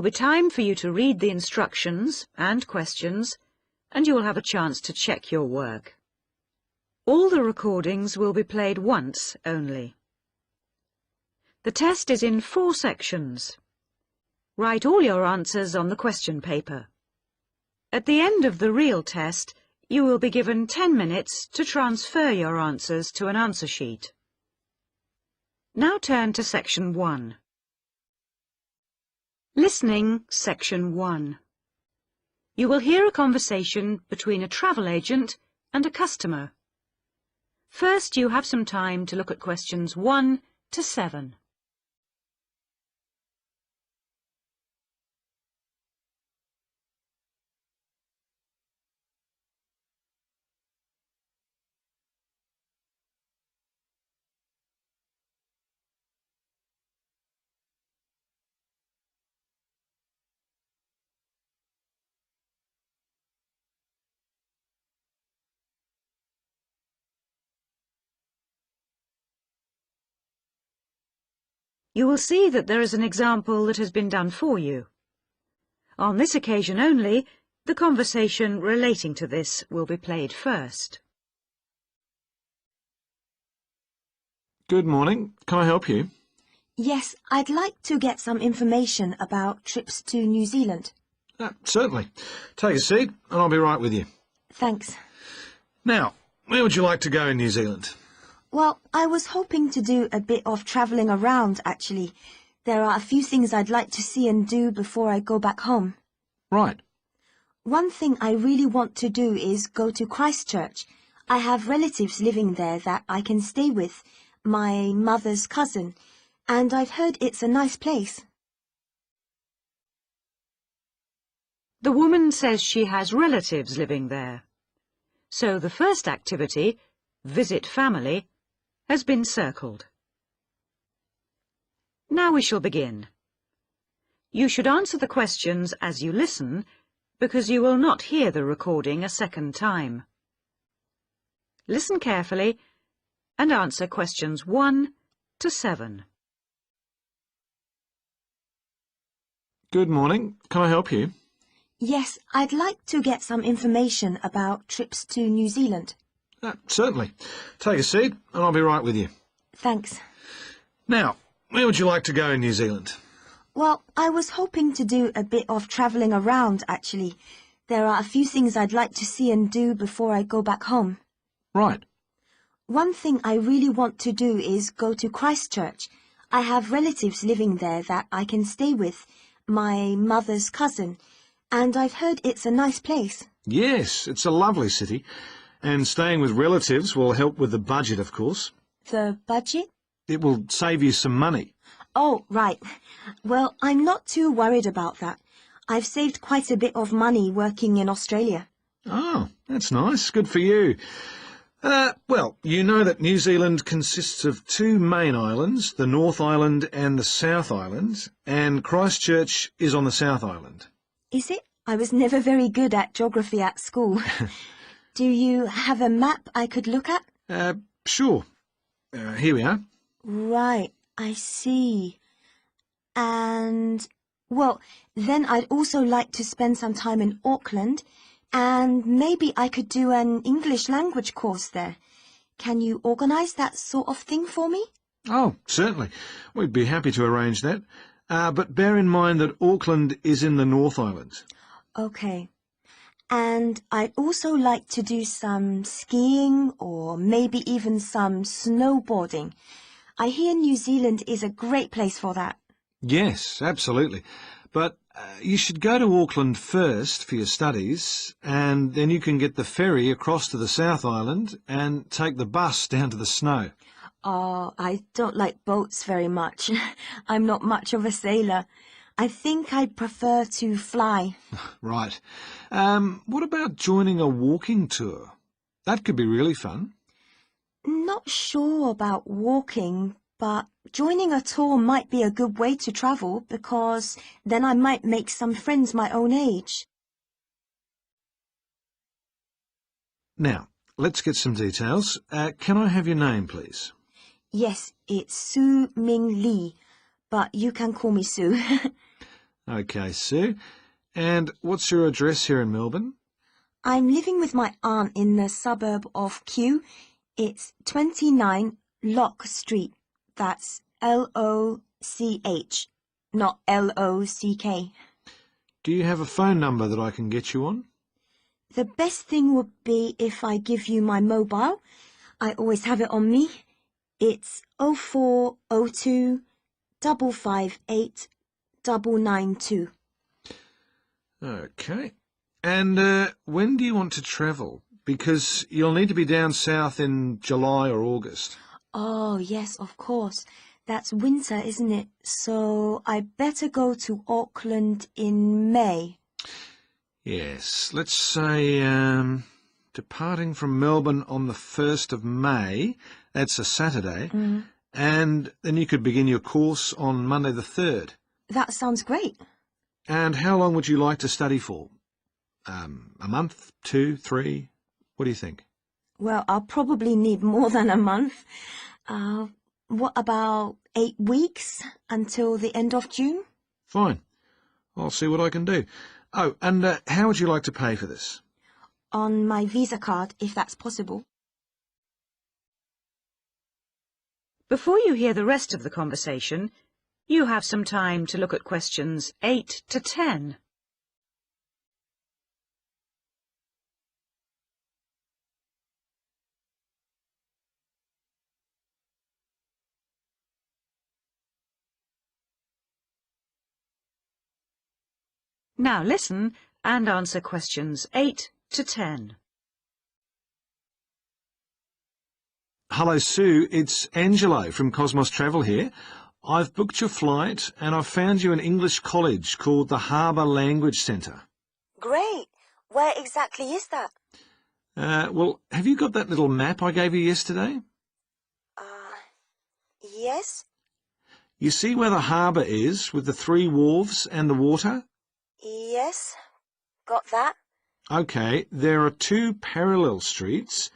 be time for you to read the instructions and questions, and you will have a chance to check your work. All the recordings will be played once only. The test is in 4 sections. Write all your answers on the question paper. At the end of the real test, you will be given 10 minutes to transfer your answers to an answer sheet. Now turn to Section 1. Listening, Section 1. You will hear a conversation between a travel agent and a customer. First, you have some time to look at questions 1 to 7. You will see that there is an example that has been done for you. On this occasion only, the conversation relating to this will be played first. Good morning. Can I help you? Yes, I'd like to get some information about trips to New Zealand. Certainly. Take a seat and I'll be right with you. Thanks. Now, where would you like to go in New Zealand? Well, I was hoping to do a bit of travelling around, actually. There are a few things I'd like to see and do before I go back home. Right. One thing I really want to do is go to Christchurch. I have relatives living there that I can stay with, my mother's cousin, and I've heard it's a nice place. The woman says she has relatives living there. So the first activity, visit family, has been circled. Now we shall begin. You should answer the questions as you listen, because you will not hear the recording a second time. Listen carefully and answer questions 1 to 7. Good morning. Can I help you? Yes, I'd like to get some information about trips to New Zealand. Certainly. Take a seat and I'll be right with you. Thanks. Now, where would you like to go in New Zealand? Well, I was hoping to do a bit of travelling around, actually. There are a few things I'd like to see and do before I go back home. Right. One thing I really want to do is go to Christchurch. I have relatives living there that I can stay with, my mother's cousin, and I've heard it's a nice place. Yes, it's a lovely city. And staying with relatives will help with the budget, of course. The budget? It will save you some money. Oh, right. Well, I'm not too worried about that. I've saved quite a bit of money working in Australia. Oh, that's nice. Good for you. Well, you know that New Zealand consists of 2 main islands, the North Island and the South Island, and Christchurch is on the South Island. Is it? I was never very good at geography at school. Do you have a map I could look at? Sure. Here we are. Right, I see. And, well, then I'd also like to spend some time in Auckland, and maybe I could do an English language course there. Can you organise that sort of thing for me? Oh, certainly. We'd be happy to arrange that. But bear in mind that Auckland is in the North Island. Okay. And I'd also like to do some skiing or maybe even some snowboarding. I hear New Zealand is a great place for that. Yes, absolutely. But you should go to Auckland first for your studies, and then you can get the ferry across to the South Island and take the bus down to the snow. Oh, I don't like boats very much. I'm not much of a sailor. I think I'd prefer to fly. Right. What about joining a walking tour? That could be really fun. Not sure about walking, but joining a tour might be a good way to travel because then I might make some friends my own age. Now, let's get some details. Can I have your name, please? Yes, it's Su Ming Lee, but you can call me Sue. OK, Sue. And what's your address here in Melbourne? I'm living with my aunt in the suburb of Kew. It's 29 Lock Street. That's L-O-C-H, not L-O-C-K. Do you have a phone number that I can get you on? The best thing would be if I give you my mobile. I always have it on me. It's 0402 558 992. OK. And when do you want to travel? Because you'll need to be down south in July or August. Oh, yes, of course. That's winter, isn't it? So I better go to Auckland in May. Yes, let's say departing from Melbourne on the 1st of May, that's a Saturday, and then you could begin your course on Monday the 3rd. That sounds great. And how long would you like to study for? A month, 2, 3? What do you think? Well, I'll probably need more than a month. What about 8 weeks until the end of June? Fine. I'll see what I can do. Oh, and how would you like to pay for this? On my Visa card, if that's possible. Before you hear the rest of the conversation, you have some time to look at questions 8 to 10. Now listen and answer questions 8 to 10. Hello, Sue. It's Angelo from Cosmos Travel here. I've booked your flight and I've found you an English college called the Harbour Language Centre. Great. Where exactly is that? Well, have you got that little map I gave you yesterday? Yes? You see where the harbour is with the 3 wharves and the water? Yes. Got that? OK, there are 2 parallel streets.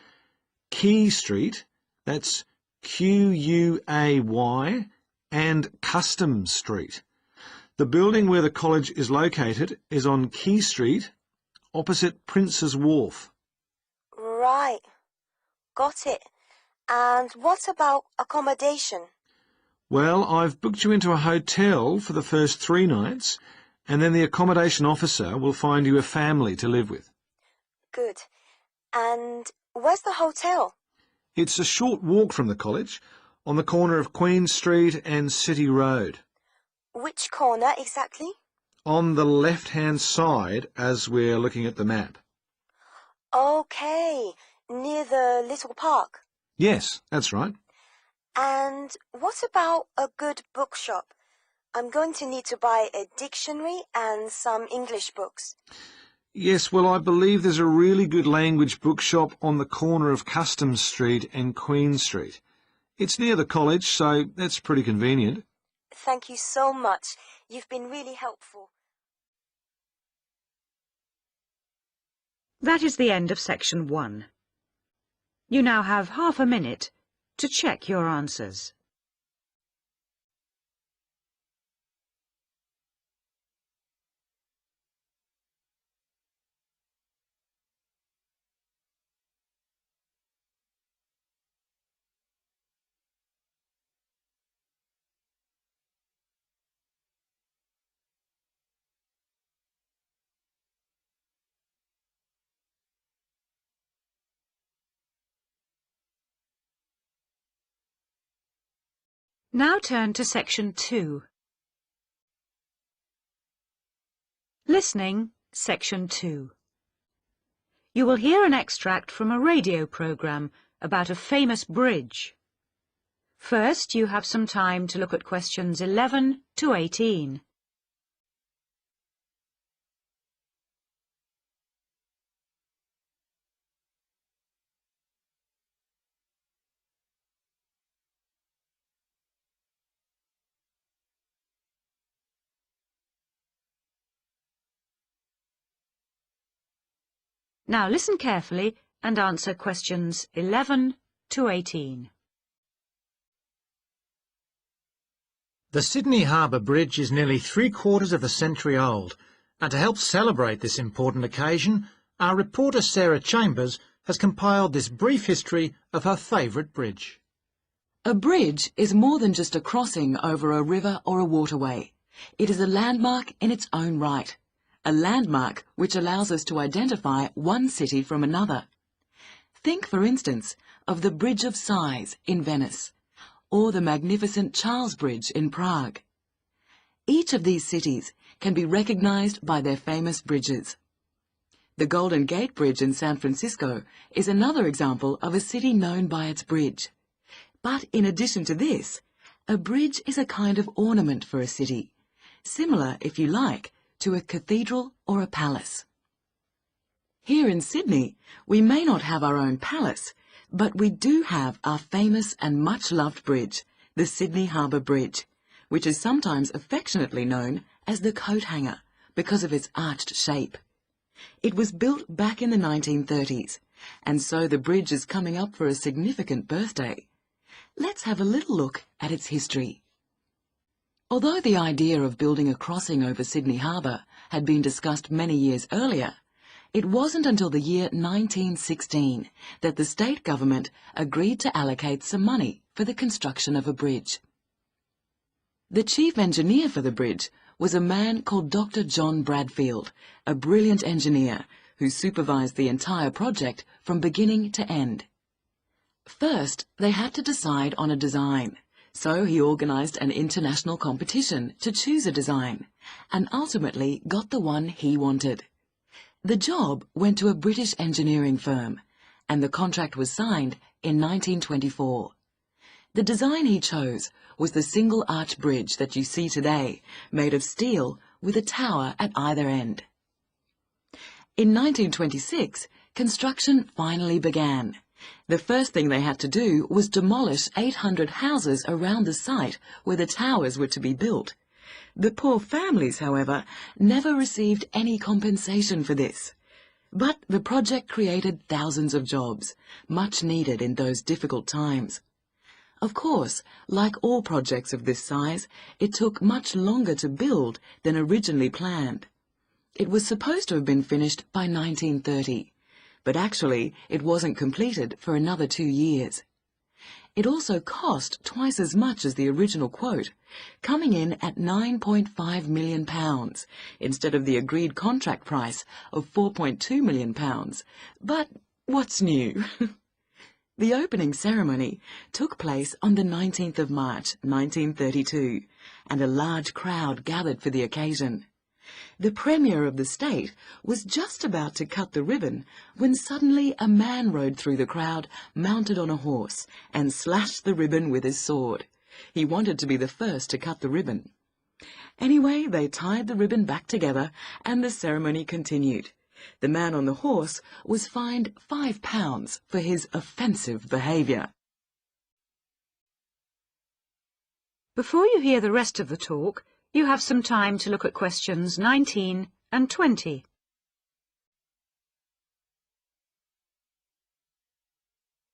Quay Street, that's Q-U-A-Y, and Customs Street. The building where the college is located is on Quay Street, opposite Prince's Wharf. Right. Got it. And what about accommodation? Well, I've booked you into a hotel for the first 3 nights, and then the accommodation officer will find you a family to live with. Good. And where's the hotel? It's a short walk from the college, on the corner of Queen Street and City Road. Which corner exactly? On the left-hand side as we're looking at the map. Okay, near the little park. Yes, that's right. And what about a good bookshop? I'm going to need to buy a dictionary and some English books. Yes, well, I believe there's a really good language bookshop on the corner of Customs Street and Queen Street. It's near the college, so that's pretty convenient. Thank you so much. You've been really helpful. That is the end of section 1. You now have half a minute to check your answers. Now turn to section 2. Listening, section 2. You will hear an extract from a radio program about a famous bridge. First, you have some time to look at questions 11 to 18. Now listen carefully and answer questions 11 to 18. The Sydney Harbour Bridge is nearly 3/4 of a century old, and to help celebrate this important occasion, our reporter Sarah Chambers has compiled this brief history of her favourite bridge. A bridge is more than just a crossing over a river or a waterway. It is a landmark in its own right, a landmark which allows us to identify one city from another. Think, for instance, of the Bridge of Sighs in Venice, or the magnificent Charles Bridge in Prague. Each of these cities can be recognized by their famous bridges. The Golden Gate Bridge in San Francisco is another example of a city known by its bridge. But in addition to this, a bridge is a kind of ornament for a city, similar, if you like, to a cathedral or a palace. Here in Sydney, we may not have our own palace, but we do have our famous and much-loved bridge, the Sydney Harbour Bridge, which is sometimes affectionately known as the coat hanger because of its arched shape. It was built back in the 1930s, and so the bridge is coming up for a significant birthday. Let's have a little look at its history. Although the idea of building a crossing over Sydney Harbour had been discussed many years earlier, it wasn't until the year 1916 that the state government agreed to allocate some money for the construction of a bridge. The chief engineer for the bridge was a man called Dr. John Bradfield, a brilliant engineer who supervised the entire project from beginning to end. First, they had to decide on a design, so he organised an international competition to choose a design, and ultimately got the one he wanted. The job went to a British engineering firm, and the contract was signed in 1924. The design he chose was the single arch bridge that you see today, made of steel with a tower at either end. In 1926, construction finally began. The first thing they had to do was demolish 800 houses around the site where the towers were to be built. The poor families, however, never received any compensation for this. But the project created thousands of jobs, much needed in those difficult times. Of course, like all projects of this size, it took much longer to build than originally planned. It was supposed to have been finished by 1930. But actually it wasn't completed for another 2 years. It also cost twice as much as the original quote, coming in at £9.5 million instead of the agreed contract price of £4.2 million. But what's new? The opening ceremony took place on the 19th of March 1932, and a large crowd gathered for the occasion. The Premier of the state was just about to cut the ribbon when suddenly a man rode through the crowd mounted on a horse and slashed the ribbon with his sword. He wanted to be the first to cut the ribbon. Anyway, they tied the ribbon back together and the ceremony continued. The man on the horse was fined £5 for his offensive behaviour. Before you hear the rest of the talk, you have some time to look at questions 19 and 20.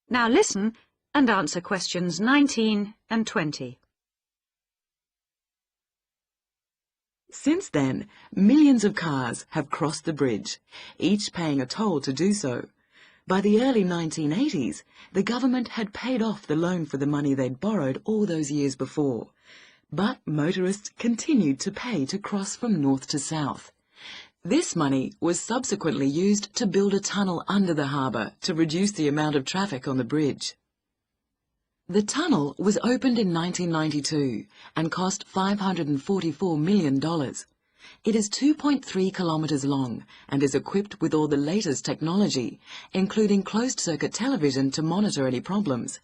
Now listen and answer questions 19 and 20. Since then, millions of cars have crossed the bridge, each paying a toll to do so. By the early 1980s, the government had paid off the loan for the money they'd borrowed all those years before. But motorists continued to pay to cross from north to south. This money was subsequently used to build a tunnel under the harbour to reduce the amount of traffic on the bridge. The tunnel was opened in 1992 and cost $544 million. It is 2.3 kilometres long and is equipped with all the latest technology, including closed-circuit television to monitor any problems.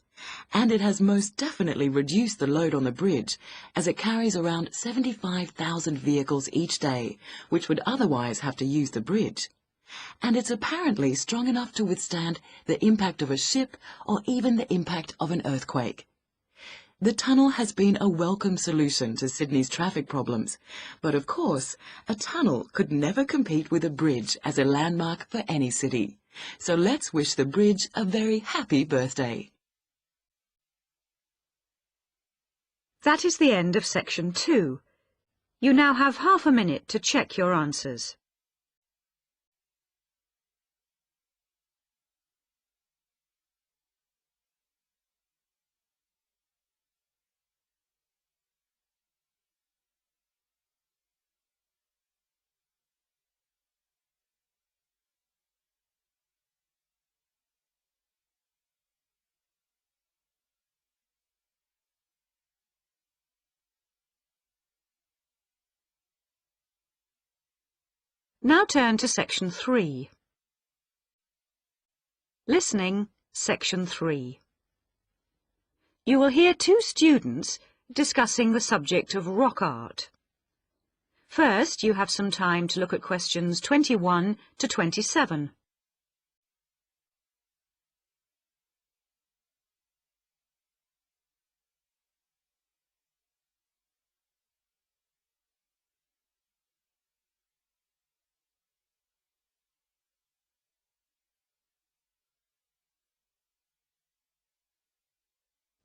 And it has most definitely reduced the load on the bridge, as it carries around 75,000 vehicles each day, which would otherwise have to use the bridge. And it's apparently strong enough to withstand the impact of a ship or even the impact of an earthquake. The tunnel has been a welcome solution to Sydney's traffic problems, but of course, a tunnel could never compete with a bridge as a landmark for any city. So let's wish the bridge a very happy birthday. That is the end of section 2. You now have half a minute to check your answers. Now turn to section 3. Listening, section 3. You will hear 2 students discussing the subject of rock art. First, you have some time to look at questions 21 to 27.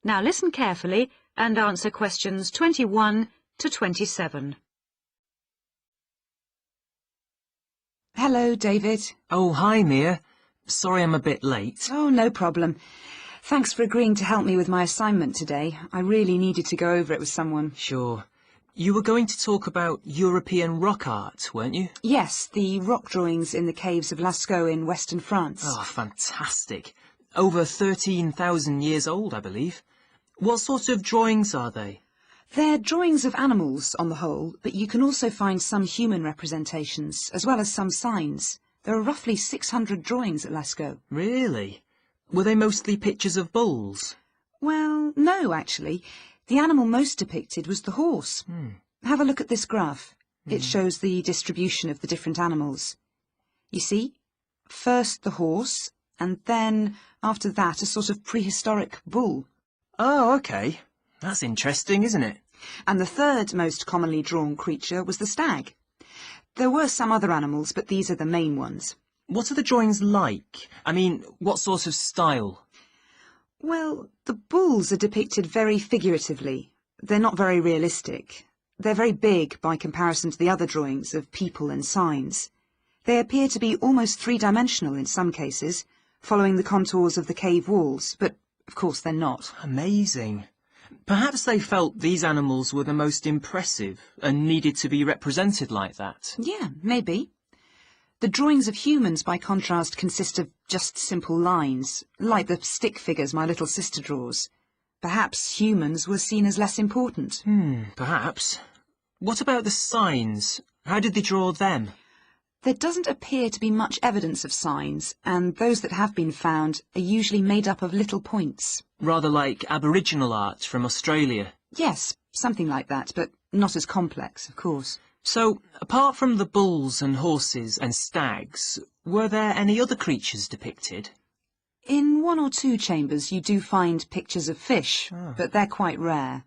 Now listen carefully and answer questions 21 to 27. Hello, David. Oh, hi, Mia. Sorry I'm a bit late. Oh, no problem. Thanks for agreeing to help me with my assignment today. I really needed to go over it with someone. Sure. You were going to talk about European rock art, weren't you? Yes, the rock drawings in the caves of Lascaux in western France. Oh, fantastic. Over 13,000 years old, I believe. What sort of drawings are they? They're drawings of animals on the whole, but you can also find some human representations, as well as some signs. There are roughly 600 drawings at Lascaux. Really? Were they mostly pictures of bulls? Well, no, actually. The animal most depicted was the horse. Have a look at this graph. It shows the distribution of the different animals. You see, first the horse, and then, after that, a sort of prehistoric bull. Oh, okay. That's interesting, isn't it? And the third most commonly drawn creature was the stag. There were some other animals, but these are the main ones. What are the drawings like? I mean, what sort of style? Well, the bulls are depicted very figuratively. They're not very realistic. They're very big by comparison to the other drawings of people and signs. They appear to be almost three-dimensional in some cases, following the contours of the cave walls, but of course they're not. Amazing. Perhaps they felt these animals were the most impressive and needed to be represented like that. Yeah, maybe. The drawings of humans, by contrast, consist of just simple lines, like the stick figures my little sister draws. Perhaps humans were seen as less important. Perhaps. What about the signs? How did they draw them? There doesn't appear to be much evidence of signs, and those that have been found are usually made up of little points. Rather like Aboriginal art from Australia. Yes, something like that, but not as complex, of course. So, apart from the bulls and horses and stags, were there any other creatures depicted? In 1 or 2 chambers you do find pictures of fish, but they're quite rare.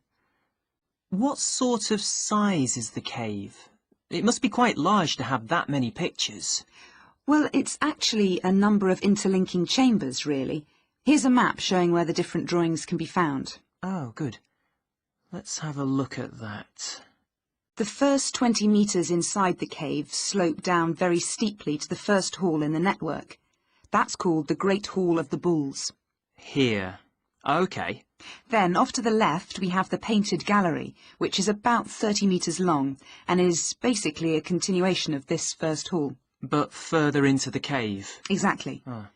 What sort of size is the cave? It must be quite large to have that many pictures. Well, it's actually a number of interlinking chambers, really. Here's a map showing where the different drawings can be found. Oh, good. Let's have a look at that. The first 20 metres inside the cave slope down very steeply to the first hall in the network. That's called the Great Hall of the Bulls. Here. OK. Then, off to the left, we have the Painted Gallery, which is about 30 metres long, and is basically a continuation of this first hall. But further into the cave. Exactly. Oh.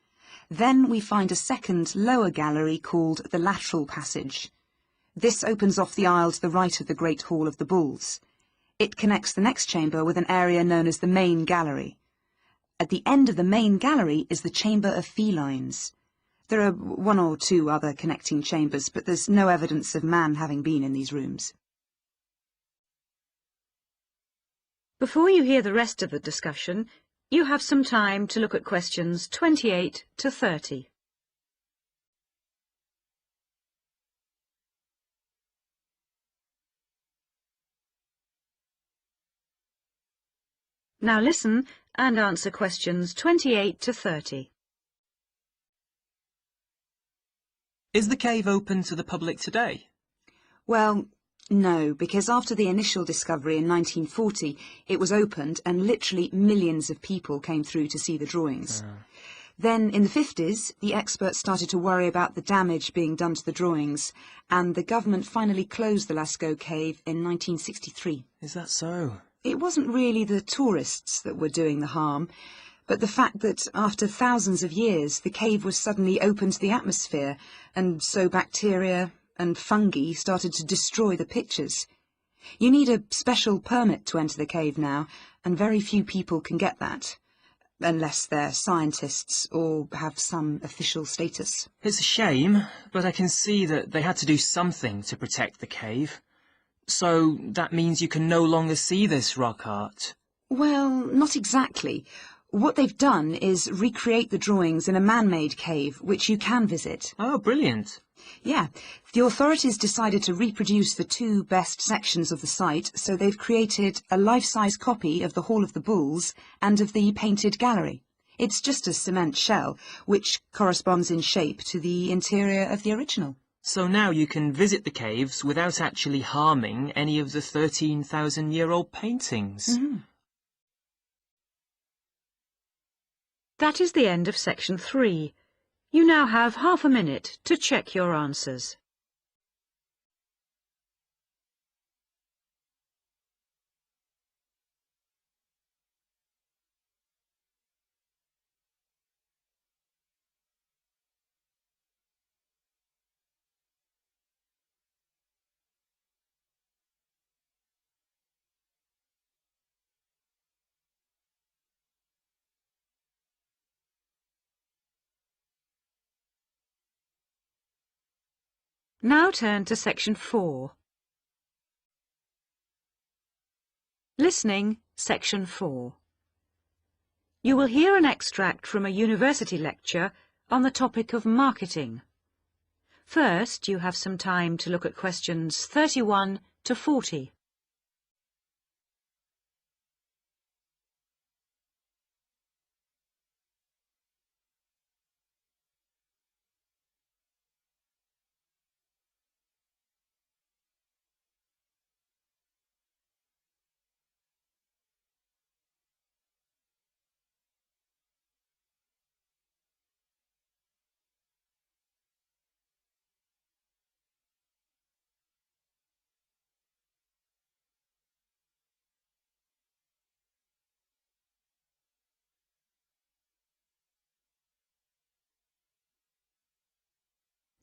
Then we find a second, lower gallery called the Lateral Passage. This opens off the aisle to the right of the Great Hall of the Bulls. It connects the next chamber with an area known as the Main Gallery. At the end of the Main Gallery is the Chamber of Felines. There are 1 or 2 other connecting chambers, but there's no evidence of man having been in these rooms. Before you hear the rest of the discussion, you have some time to look at questions 28 to 30. Now listen and answer questions 28 to 30. Is the cave open to the public today? Well, No, because after the initial discovery in 1940, it was opened and literally millions of people came through to see the drawings. Then, in the 50s, the experts started to worry about the damage being done to the drawings, and the government finally closed the Lascaux cave in 1963. Is that so? It wasn't really the tourists that were doing the harm, but the fact that after thousands of years the cave was suddenly open to the atmosphere, and so bacteria and fungi started to destroy the pictures. You need a special permit to enter the cave now, and very few people can get that, unless they're scientists or have some official status. It's a shame, but I can see that they had to do something to protect the cave. So that means you can no longer see this rock art. Well, not exactly. What they've done is recreate the drawings in a man-made cave, which you can visit. Oh, brilliant. Yeah, the authorities decided to reproduce the two best sections of the site, so they've created a life-size copy of the Hall of the Bulls and of the painted gallery. It's just a cement shell, which corresponds in shape to the interior of the original. So now you can visit the caves without actually harming any of the 13,000-year-old paintings. That is the end of section 3. You now have half a minute to check your answers. Now turn to section 4. Listening, section 4. You will hear an extract from a university lecture on the topic of marketing. First, you have some time to look at questions 31 to 40.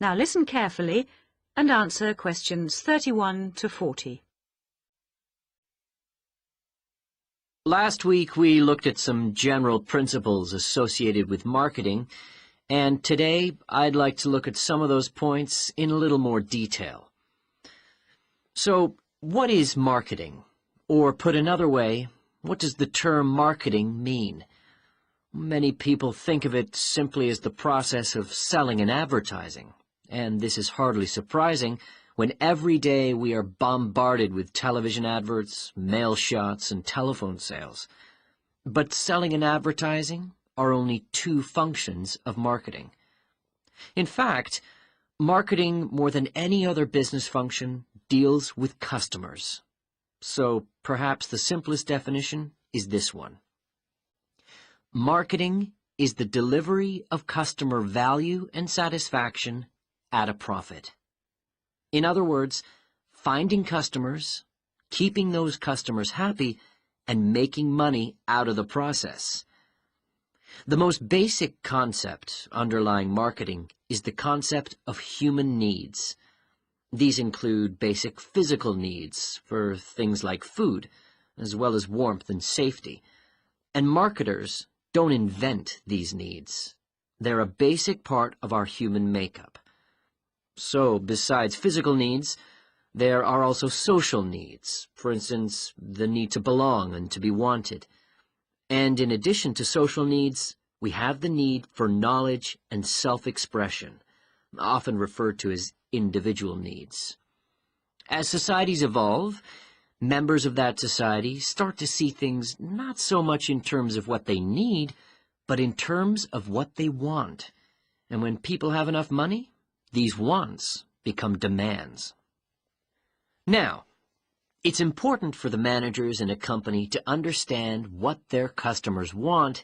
Now listen carefully and answer questions 31 to 40. Last week we looked at some general principles associated with marketing, and today I'd like to look at some of those points in a little more detail. So, what is marketing? Or put another way, what does the term marketing mean? Many people think of it simply as the process of selling and advertising, and this is hardly surprising when every day we are bombarded with television adverts, mail shots, and telephone sales. But selling and advertising are only two functions of marketing. In fact, marketing, more than any other business function, deals with customers. So perhaps the simplest definition is this one. Marketing is the delivery of customer value and satisfaction at a profit. In other words, finding customers, keeping those customers happy, and making money out of the process. The most basic concept underlying marketing is the concept of human needs. These include basic physical needs for things like food, as well as warmth and safety. And marketers don't invent these needs. They're a basic part of our human makeup. So, besides physical needs, there are also social needs, for instance, the need to belong and to be wanted. And in addition to social needs, we have the need for knowledge and self-expression, often referred to as individual needs. As societies evolve, members of that society start to see things not so much in terms of what they need, but in terms of what they want. And when people have enough money, these wants become demands. Now, it's important for the managers in a company to understand what their customers want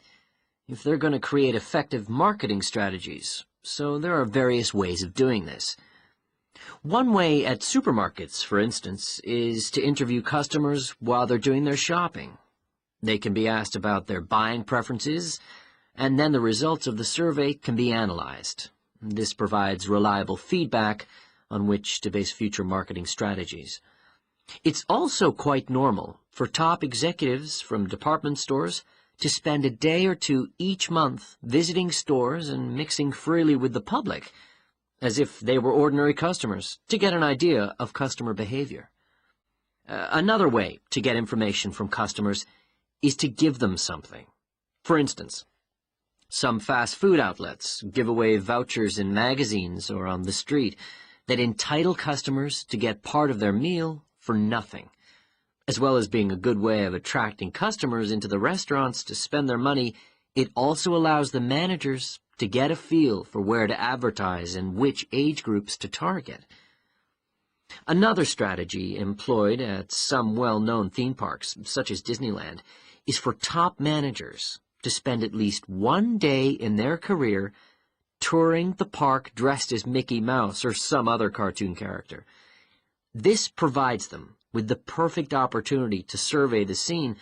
if they're going to create effective marketing strategies. So there are various ways of doing this. One way at supermarkets, for instance, is to interview customers while they're doing their shopping. They can be asked about their buying preferences, and then the results of the survey can be analyzed. This provides reliable feedback on which to base future marketing strategies. It's also quite normal for top executives from department stores to spend a day or two each month visiting stores and mixing freely with the public, as if they were ordinary customers, to get an idea of customer behavior. Another way to get information from customers is to give them something. For instance, some fast food outlets give away vouchers in magazines or on the street that entitle customers to get part of their meal for nothing. As well as being a good way of attracting customers into the restaurants to spend their money, it also allows the managers to get a feel for where to advertise and which age groups to target. Another strategy employed at some well-known theme parks, such as Disneyland, is for top managers to spend at least one day in their career touring the park dressed as Mickey Mouse or some other cartoon character. This provides them with the perfect opportunity to survey the scene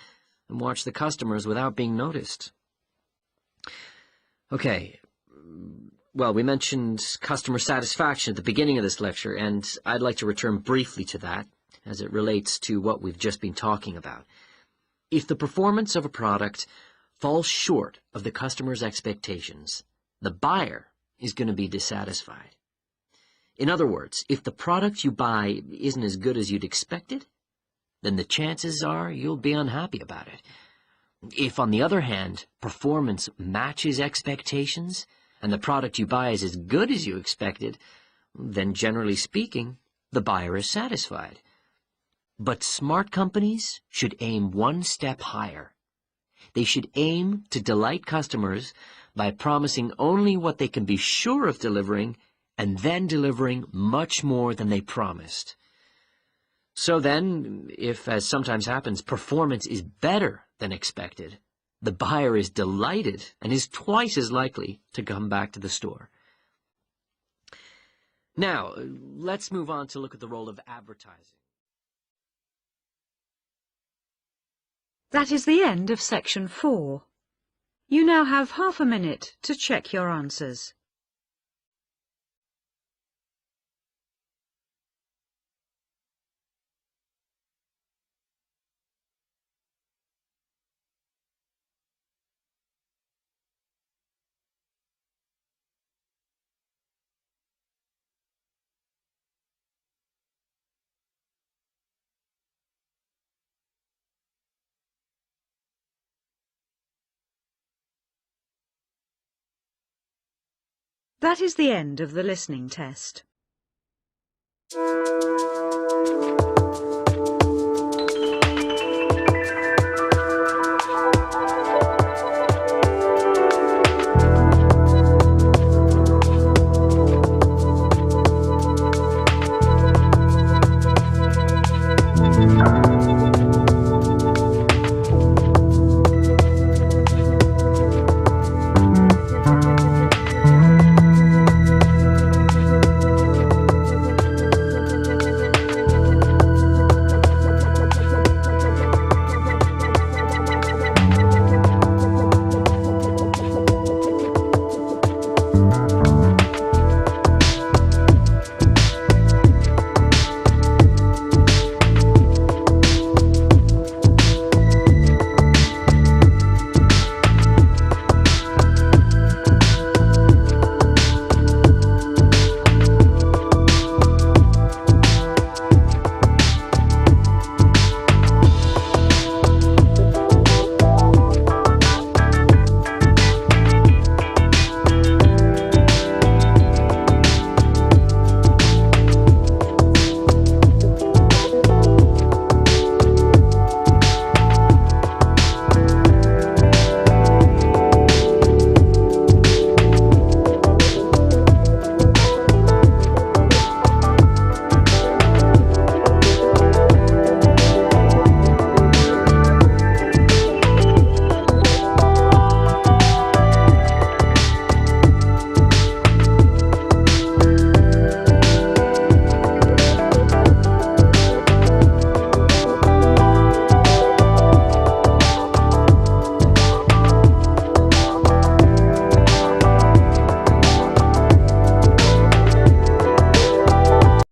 and watch the customers without being noticed. Okay, well, we mentioned customer satisfaction at the beginning of this lecture, and I'd like to return briefly to that as it relates to what we've just been talking about. If the performance of a product falls short of the customer's expectations, the buyer is going to be dissatisfied. In other words, if the product you buy isn't as good as you'd expected, then the chances are you'll be unhappy about it. If, on the other hand, performance matches expectations and the product you buy is as good as you expected, then generally speaking, the buyer is satisfied. But smart companies should aim one step higher. They should aim to delight customers by promising only what they can be sure of delivering and then delivering much more than they promised. So then, if, as sometimes happens, performance is better than expected, the buyer is delighted and is twice as likely to come back to the store. Now, let's move on to look at the role of advertising. That is the end of section 4. You now have half a minute to check your answers. That is the end of the listening test.